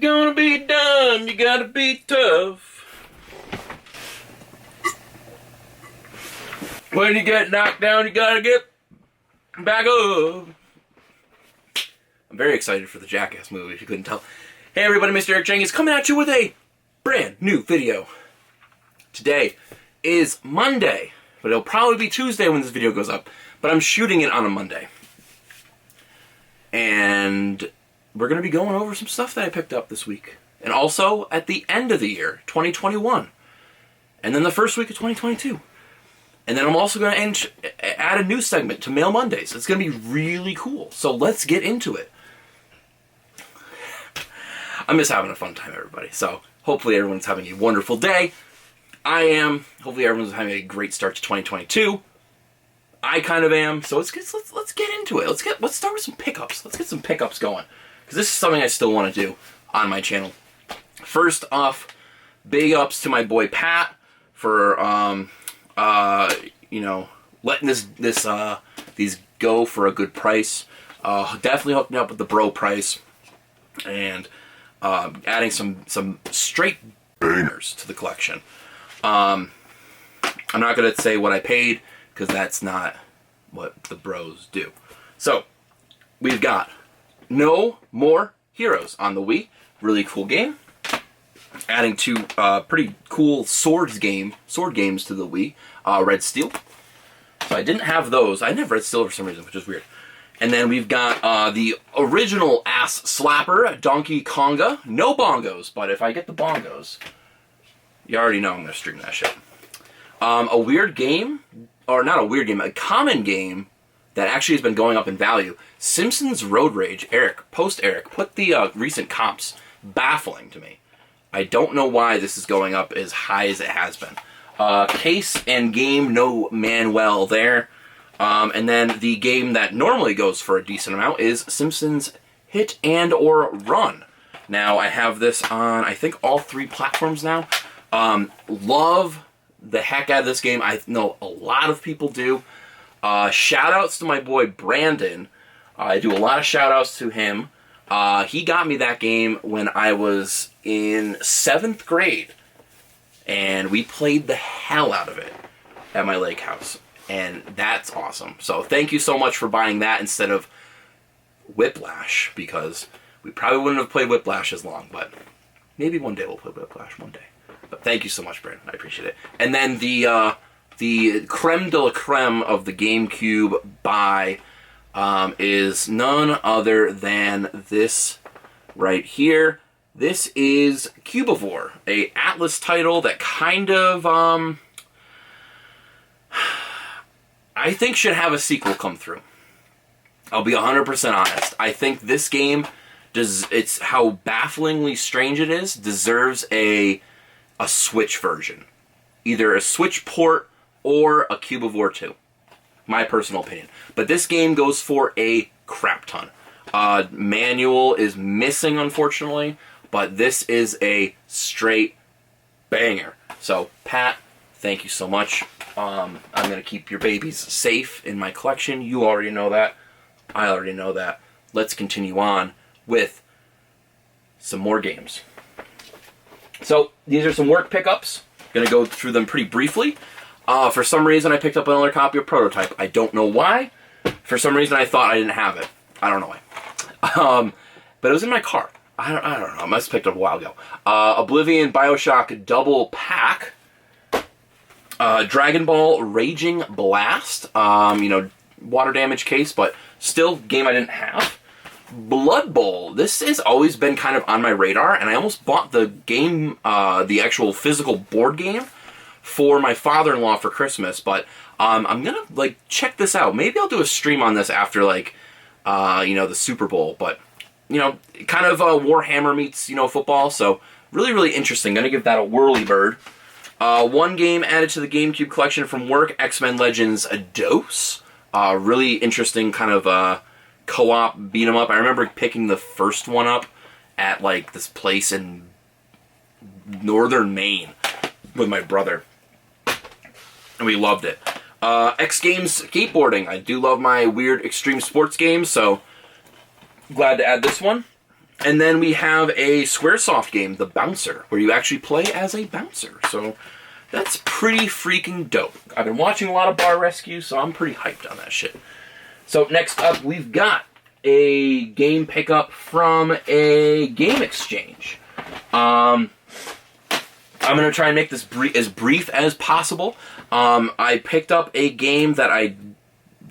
you're gonna be dumb, you gotta be tough. When you get knocked down, you gotta get back up. I'm very excited for the Jackass movie, if you couldn't tell. Hey everybody, Mr. Eric Jenkins coming at you with a brand new video. Today is Monday, but it'll probably be Tuesday when this video goes up. But I'm shooting it on a Monday. And we're going to be going over some stuff that I picked up this week. And also at the end of the year, 2021. And then the first week of 2022. And then I'm also going to add a new segment to Mail Mondays. It's going to be really cool. So let's get into it. I'm just having a fun time, everybody. So hopefully everyone's having a wonderful day. I am. Hopefully everyone's having a great start to 2022. I kind of am. So let's get into it. Let's start with some pickups. Let's get some pickups going, because this is something I still want to do on my channel. First off, big ups to my boy Pat for you know, letting these go for a good price. Definitely hooked me up with the bro price, and adding some straight bangers to the collection. I'm not gonna say what I paid, because that's not what the bros do. So we've got No More Heroes on the Wii. Really cool game. Adding two pretty cool sword games to the Wii. Red Steel. So I didn't have those. I never Red Steel for some reason, which is weird. And then we've got the original ass slapper, Donkey Konga. No bongos, but if I get the bongos, you already know I'm going to stream that shit. A weird game, or not a weird game, a common game that actually has been going up in value. Simpsons Road Rage. Eric, put the recent comps. Baffling to me. I don't know why this is going up as high as it has been. Case and game, no manual there. And then the game that normally goes for a decent amount is Simpsons Hit and or Run. Now I have this on, I think, all 3 platforms now. Love the heck out of this game. I know a lot of people do. Shout outs to my boy Brandon. I do a lot of shout outs to him. He got me that game when I was in 7th grade. And we played the hell out of it at my lake house. And that's awesome. So thank you so much for buying that instead of Whiplash, because we probably wouldn't have played Whiplash as long, but maybe one day we'll play Whiplash one day. But thank you so much, Brandon. I appreciate it. And then the creme de la creme of the GameCube buy is none other than this right here. This is Cubivore, a Atlas title that kind of I think should have a sequel come through. I'll be 100% honest. I think this game it's how bafflingly strange it is, deserves a Switch version. Either a Switch port or a Cubivore 2. My personal opinion. But this game goes for a crap ton. Manual is missing, unfortunately, but this is a straight banger. So, Pat, thank you so much. I'm going to keep your babies safe in my collection. You already know that. I already know that. Let's continue on with some more games. So, these are some work pickups. Going to go through them pretty briefly. For some reason, I picked up another copy of Prototype. I don't know why. For some reason, I thought I didn't have it. I don't know why. But it was in my car. I don't know. I must have picked it up a while ago. Oblivion Bioshock Double Pack. Dragon Ball Raging Blast. You know, water damage case, but still game I didn't have. Blood Bowl. This has always been kind of on my radar, and I almost bought the game, the actual physical board game, for my father-in-law for Christmas, but I'm gonna, like, check this out. Maybe I'll do a stream on this after, like, you know, the Super Bowl, but, you know, kind of Warhammer meets, you know, football, so really, really interesting. Gonna give that a whirly bird. One game added to the GameCube collection from work, X-Men Legends Dose. Really interesting kind of co-op beat 'em up. I remember picking the first one up at, like, this place in northern Maine with my brother, and we loved it. X Games Skateboarding. I do love my weird extreme sports games, so glad to add this one. And then we have a Squaresoft game, The Bouncer, where you actually play as a bouncer. So that's pretty freaking dope. I've been watching a lot of Bar Rescue, so I'm pretty hyped on that shit. So next up, we've got a game pickup from a game exchange. I'm going to try and make this as brief as possible. I picked up a game that I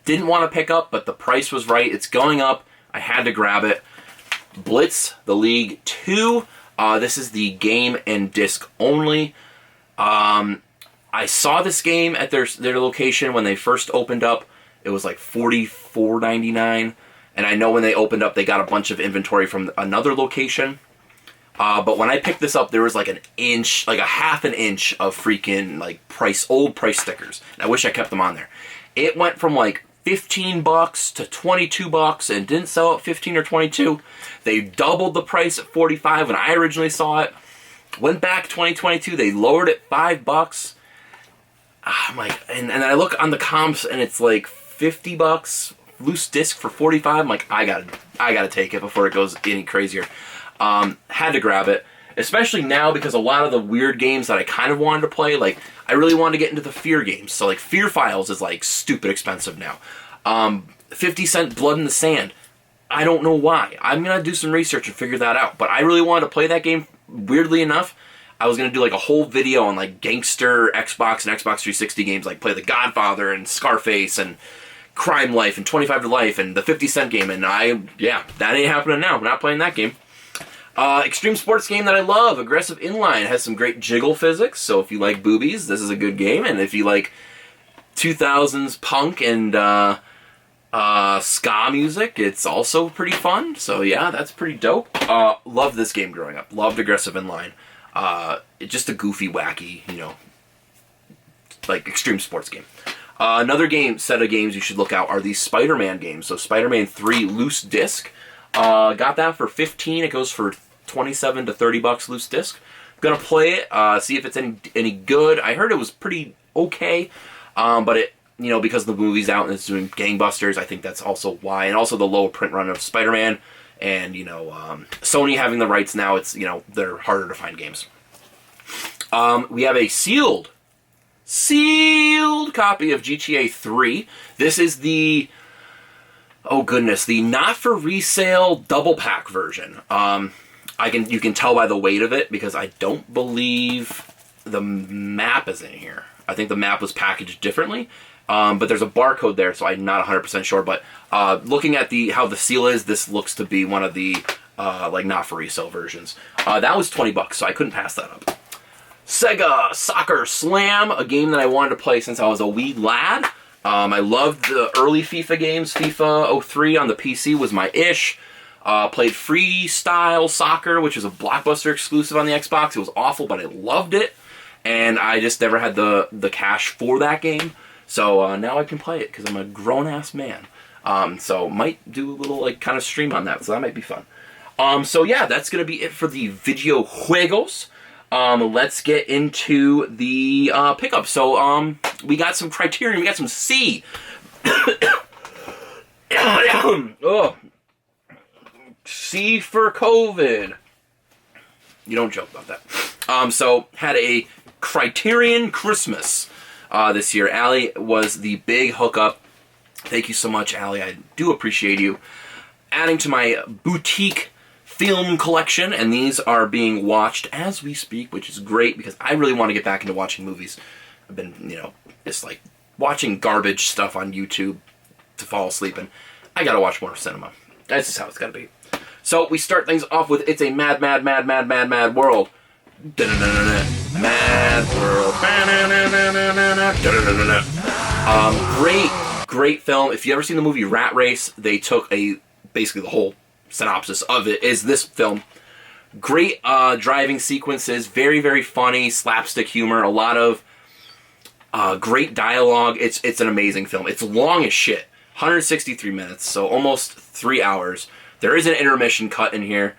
didn't want to pick up, but the price was right. It's going up. I had to grab it. Blitz the League 2. This is the game and disc only. I saw this game at their location when they first opened up. It was like $44.99. And I know when they opened up, they got a bunch of inventory from another location. But when I picked this up, there was like an inch, like a half an inch of freaking like old price stickers. And I wish I kept them on there. It went from like $15 to $22 and didn't sell at 15 or 22. They doubled the price at 45 when I originally saw it. Went back 2022, they lowered it $5. I'm like, and I look on the comps and it's like $50 loose disc for 45. I'm like, I gotta take it before it goes any crazier. Had to grab it, especially now because a lot of the weird games that I kind of wanted to play, like I really wanted to get into the Fear games. So like Fear Files is like stupid expensive now. 50-cent Blood in the Sand. I don't know why. I'm gonna do some research and figure that out. But I really wanted to play that game. Weirdly enough, I was gonna do like a whole video on like gangster Xbox and Xbox 360 games, like play The Godfather and Scarface and Crime Life and 25 to Life and the 50-cent game. And that ain't happening now. I'm not playing that game. Extreme sports game that I love, Aggressive Inline, has some great jiggle physics, so if you like boobies, this is a good game, and if you like 2000s punk and ska music, it's also pretty fun, so yeah, that's pretty dope. Loved this game growing up, loved Aggressive Inline. It's just a goofy, wacky, like extreme sports game. Another set of games you should look out are these Spider-Man games, so Spider-Man 3 loose disc. Got that for $15. It goes for $27 to $30 loose disc. Gonna play it, see if it's any good. I heard it was pretty okay, but it, because the movie's out and it's doing gangbusters, I think that's also why. And also the low print run of Spider-Man, and Sony having the rights now. It's they're harder to find games. We have a sealed copy of GTA 3. This is the the not for resale double pack version. You can tell by the weight of it because I don't believe the map is in here. I think the map was packaged differently, but there's a barcode there, so I'm not 100% sure. But looking at how the seal is, this looks to be one of the not for resale versions. That was $20, so I couldn't pass that up. Sega Soccer Slam, a game that I wanted to play since I was a wee lad. I loved the early FIFA games. FIFA 03 on the PC was my ish. Played Freestyle Soccer, which is a Blockbuster exclusive on the Xbox. It was awful, but I loved it. And I just never had the cash for that game. So now I can play it because I'm a grown-ass man. So might do a little kind of stream on that. So that might be fun. So yeah, that's going to be it for the video juegos. Let's get into the pickup. So we got some Criterion. We got some C. Oh. C for COVID. You don't joke about that. So had a Criterion Christmas this year. Allie was the big hookup. Thank you so much, Allie. I do appreciate you adding to my boutique film collection, and these are being watched as we speak, which is great because I really want to get back into watching movies. I've been, just like watching garbage stuff on YouTube to fall asleep, and I gotta watch more cinema. That's just how it's gotta be. So we start things off with It's a Mad, Mad, Mad, Mad, Mad, Mad World. Mad World. Great film. If you ever seen the movie Rat Race, they took basically the whole synopsis of it is this film. Great driving sequences, very, very funny, slapstick humor, a lot of great dialogue. It's an amazing film. It's long as shit. 163 minutes, so almost 3 hours. There is an intermission cut in here,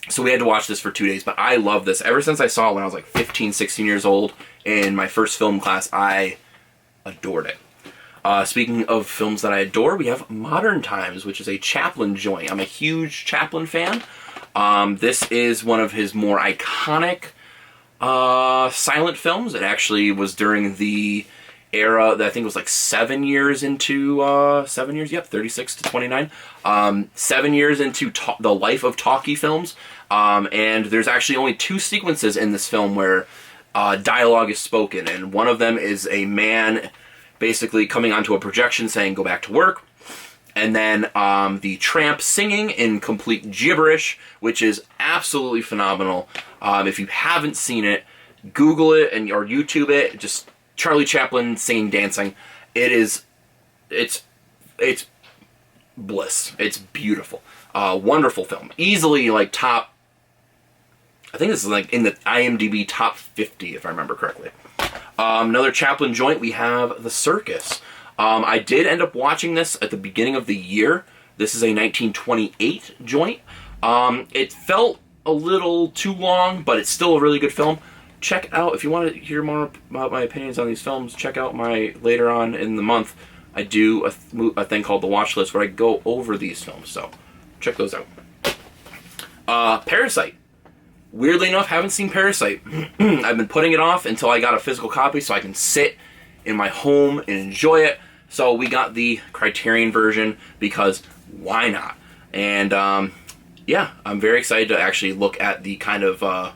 so we had to watch this for 2 days, but I love this. Ever since I saw it when I was like 15, 16 years old in my first film class, I adored it. Speaking of films that I adore, we have Modern Times, which is a Chaplin joint. I'm a huge Chaplin fan. This is one of his more iconic silent films. It actually was during the era that I think was like 7 years into 7 years. Yep, 36 to 29. 7 years into the life of talkie films. And there's actually only 2 sequences in this film where dialogue is spoken, and one of them is a man basically coming onto a projection saying, "Go back to work." And then the tramp singing in complete gibberish, which is absolutely phenomenal. If you haven't seen it, Google it or YouTube it. Just Charlie Chaplin singing, dancing. It's bliss. It's beautiful. Wonderful film. Easily like top, I think this is like in the IMDb top 50 if I remember correctly. Another Chaplin joint, we have The Circus. I did end up watching this at the beginning of the year. This is a 1928 joint. It felt a little too long, but it's still a really good film. Check out, if you want to hear more about my opinions on these films, check out my, later on in the month, I do a thing called The Watch List where I go over these films, so check those out. Parasite. Weirdly enough, haven't seen Parasite. I've been putting it off until I got a physical copy so I can sit in my home and enjoy it. So we got the Criterion version because why not? And yeah, I'm very excited to actually look at the kind of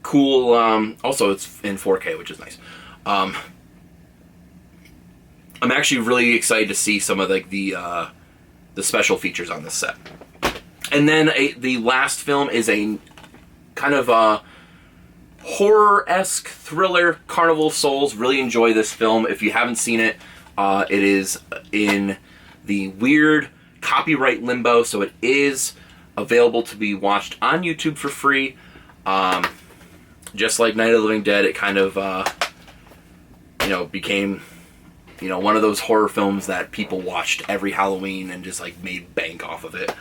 cool, also it's in 4K, which is nice. I'm actually really excited to see some of like the special features on this set. And then the last film is a kind of a horror-esque thriller, Carnival Souls. Really enjoy this film. If you haven't seen it, it is in the weird copyright limbo, so it is available to be watched on YouTube for free. Just like Night of the Living Dead, it kind of, became, one of those horror films that people watched every Halloween and just like made bank off of it.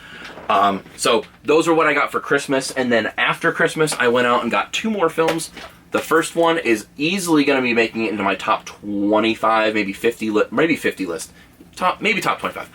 So those are what I got for Christmas, and then after Christmas I went out and got 2 more films. The first one is easily going to be making it into my top 25, maybe 50 list. Maybe top 25.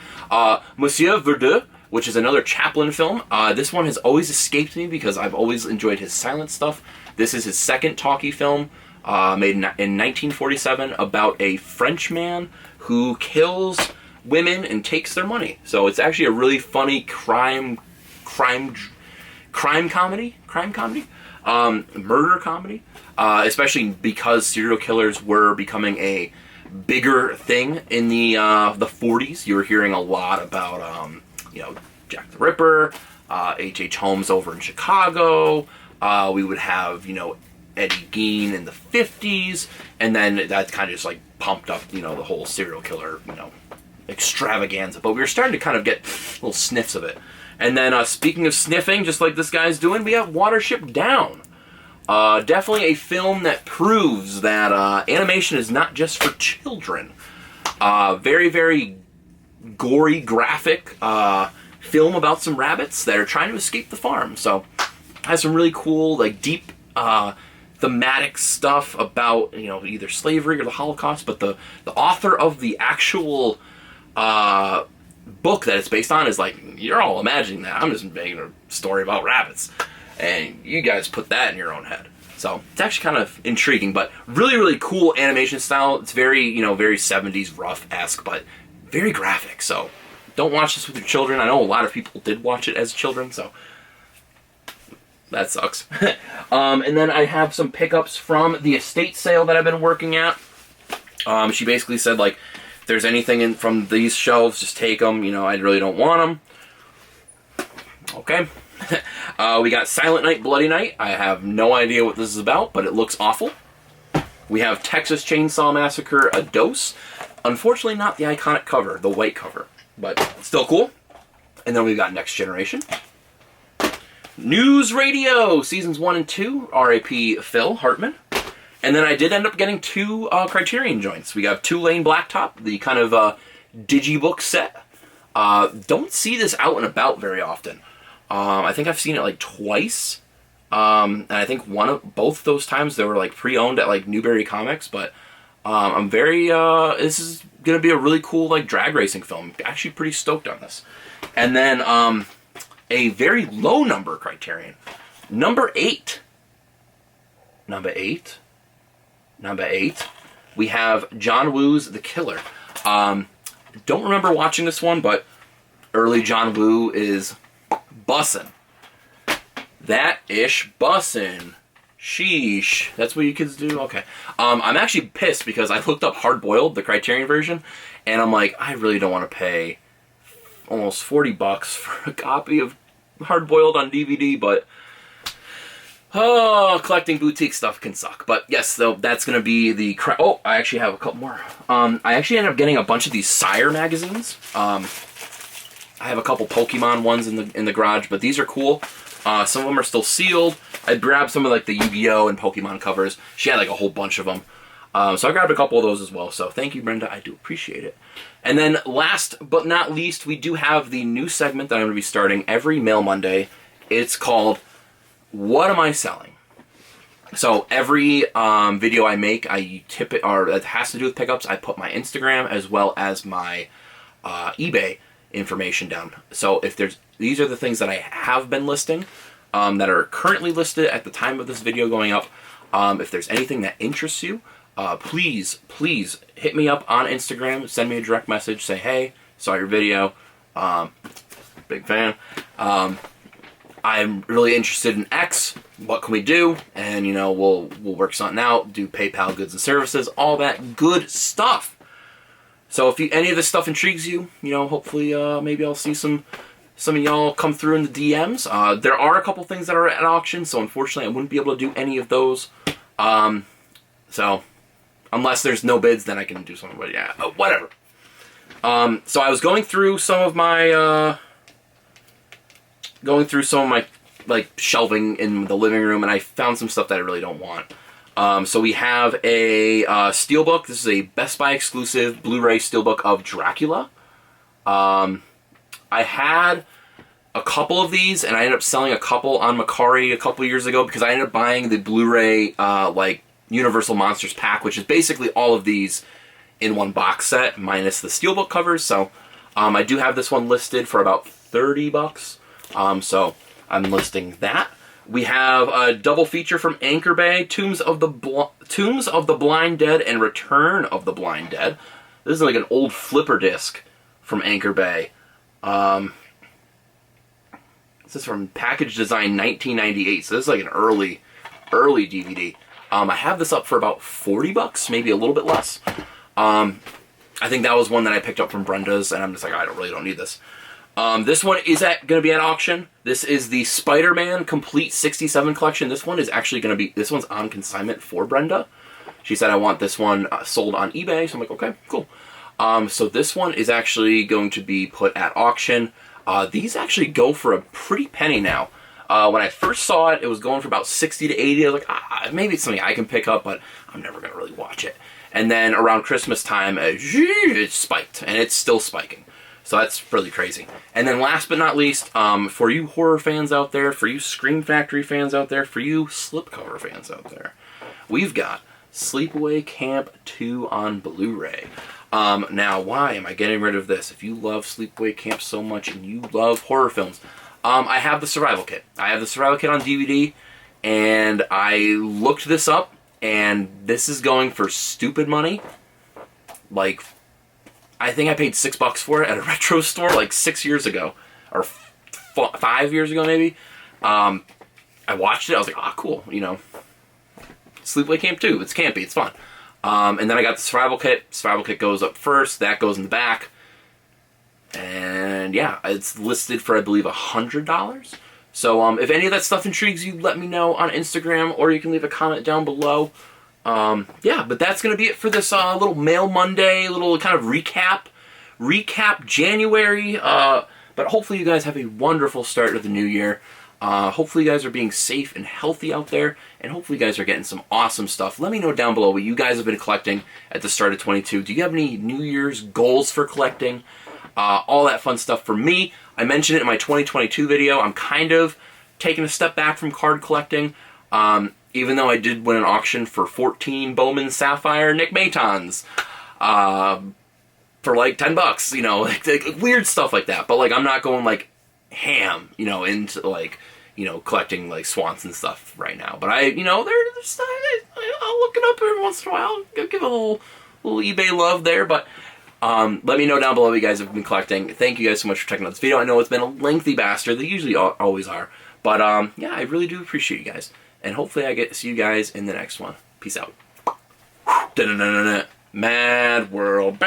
Monsieur Verdeux, which is another Chaplin film. This one has always escaped me because I've always enjoyed his silent stuff. This is his second talkie film, made in 1947, about a French man who kills women and takes their money. So it's actually a really funny crime comedy, murder comedy, especially because serial killers were becoming a bigger thing in the 40s. You were hearing a lot about Jack the Ripper, H.H. Holmes over in Chicago. We would have Eddie Gein in the 50s, and then that kind of just like pumped up the whole serial killer extravaganza. But we were starting to kind of get little sniffs of it. And then speaking of sniffing, just like this guy's doing, we have Watership Down. Definitely a film that proves that animation is not just for children. Very, very gory, graphic film about some rabbits that are trying to escape the farm. So has some really cool, like deep thematic stuff about either slavery or the Holocaust. But the author of the actual book that it's based on is like, you're all imagining that. I'm just making a story about rabbits, and you guys put that in your own head. So it's actually kind of intriguing, but really, really cool animation style. It's very, very 70s rough-esque, but very graphic. So don't watch this with your children. I know a lot of people did watch it as children, so that sucks. And then I have some pickups from the estate sale that I've been working at. She basically said, like, if there's anything from these shelves, just take them. I really don't want them. Okay. We got Silent Night, Bloody Night. I have no idea what this is about, but it looks awful. We have Texas Chainsaw Massacre, A Dose. Unfortunately, not the iconic cover, the white cover, but still cool. And then we've got Next Generation. News Radio, Seasons 1 and 2, R.I.P. Phil Hartman. And then I did end up getting 2 Criterion joints. We got Two-Lane Blacktop, the kind of digibook set. Don't see this out and about very often. I think I've seen it like twice. And I think both those times they were like pre-owned at like Newberry Comics. But I'm very, this is going to be a really cool like drag racing film. Actually pretty stoked on this. And then a very low number Criterion. Number 8. We have John Woo's The Killer. Don't remember watching this one, but early John Woo is bussin'. That-ish bussin'. Sheesh. That's what you kids do? Okay. I'm actually pissed because I looked up Hard Boiled, the Criterion version, and I'm like, I really don't want to pay almost $40 for a copy of Hard Boiled on DVD, but collecting boutique stuff can suck. But yes, so that's going to be the... Oh, I actually have a couple more. I actually ended up getting a bunch of these Sire magazines. I have a couple Pokemon ones in the garage, but these are cool. Some of them are still sealed. I grabbed some of like the Yu-Gi-Oh! And Pokemon covers. She had like a whole bunch of them. So I grabbed a couple of those as well. So thank you, Brenda. I do appreciate it. And then last but not least, we do have the new segment that I'm going to be starting every Mail Monday. It's called What Am I Selling? So every video I make, I tip it, or that has to do with pickups, I put my Instagram as well as my eBay information down. So if these are the things that I have been listing, that are currently listed at the time of this video going up. If there's anything that interests you, please hit me up on Instagram, send me a direct message, say, hey, saw your video, big fan, I'm really interested in X, what can we do? And, you know, we'll work something out, do PayPal goods and services, all that good stuff. So if any of this stuff intrigues you, you know, hopefully maybe I'll see some of y'all come through in the DMs. There are a couple things that are at auction, so unfortunately I wouldn't be able to do any of those. So unless there's no bids, then I can do something, but yeah, whatever. So I was going through some of my like shelving in the living room, and I found some stuff that I really don't want. So we have a steelbook. This is a Best Buy exclusive Blu-ray steelbook of Dracula. I had a couple of these, and I ended up selling a couple on Macari a couple years ago because I ended up buying the Blu-ray like Universal Monsters pack, which is basically all of these in one box set minus the steelbook covers. So I do have this one listed for about $30. So I'm listing that. We have a double feature from Anchor Bay, Tombs of the Blind Dead and Return of the Blind Dead. This is like an old flipper disc from Anchor Bay. This is from Package Design 1998, so this is like an early DVD. I have this up for about $40, maybe a little bit less. I think that was one that I picked up from Brenda's, and I'm just like, I really don't need this. This one is going to be at auction. This is the Spider-Man Complete 67 collection. This one is actually going to be, this one's on consignment for Brenda. She said, I want this one sold on eBay. So I'm like, okay, cool. So this one is actually going to be put at auction. These actually go for a pretty penny now. When I first saw it, it was going for about 60 to 80. I was like, maybe it's something I can pick up, but I'm never going to really watch it. And then around Christmas time, it spiked, and it's still spiking. So that's really crazy. And then last but not least, for you horror fans out there, for you Scream Factory fans out there, for you slipcover fans out there, we've got Sleepaway Camp 2 on Blu-ray. Now, why am I getting rid of this? If you love Sleepaway Camp so much and you love horror films, I have the Survival Kit. I have the Survival Kit on DVD, and I looked this up, and this is going for stupid money. Like, I think I paid $6 for it at a retro store like 6 years ago, or 5 years ago maybe. I watched it, I was like, ah, cool, you know. Sleepaway Camp 2, it's campy, it's fun. And then I got the Survival Kit. Survival Kit goes up first, that goes in the back. And yeah, it's listed for, I believe, $100. So if any of that stuff intrigues you, let me know on Instagram, or you can leave a comment down below. Yeah, but that's going to be it for this little Mail Monday, little kind of recap January. But hopefully you guys have a wonderful start of the new year. Hopefully you guys are being safe and healthy out there, and hopefully you guys are getting some awesome stuff. Let me know down below what you guys have been collecting at the start of 22. Do you have any New Year's goals for collecting? All that fun stuff. For me, I mentioned it in my 2022 video, I'm kind of taking a step back from card collecting. Even though I did win an auction for 14 Bowman Sapphire Nick Matons for like $10, you know, like weird stuff like that. But like, I'm not going like ham, you know, into like, you know, collecting like swans and stuff right now. But I'll look it up every once in a while. Give a little eBay love there. But let me know down below what you guys have been collecting. Thank you guys so much for checking out this video. I know it's been a lengthy bastard. They usually always are. But yeah, I really do appreciate you guys. And hopefully I get to see you guys in the next one. Peace out. Mad world.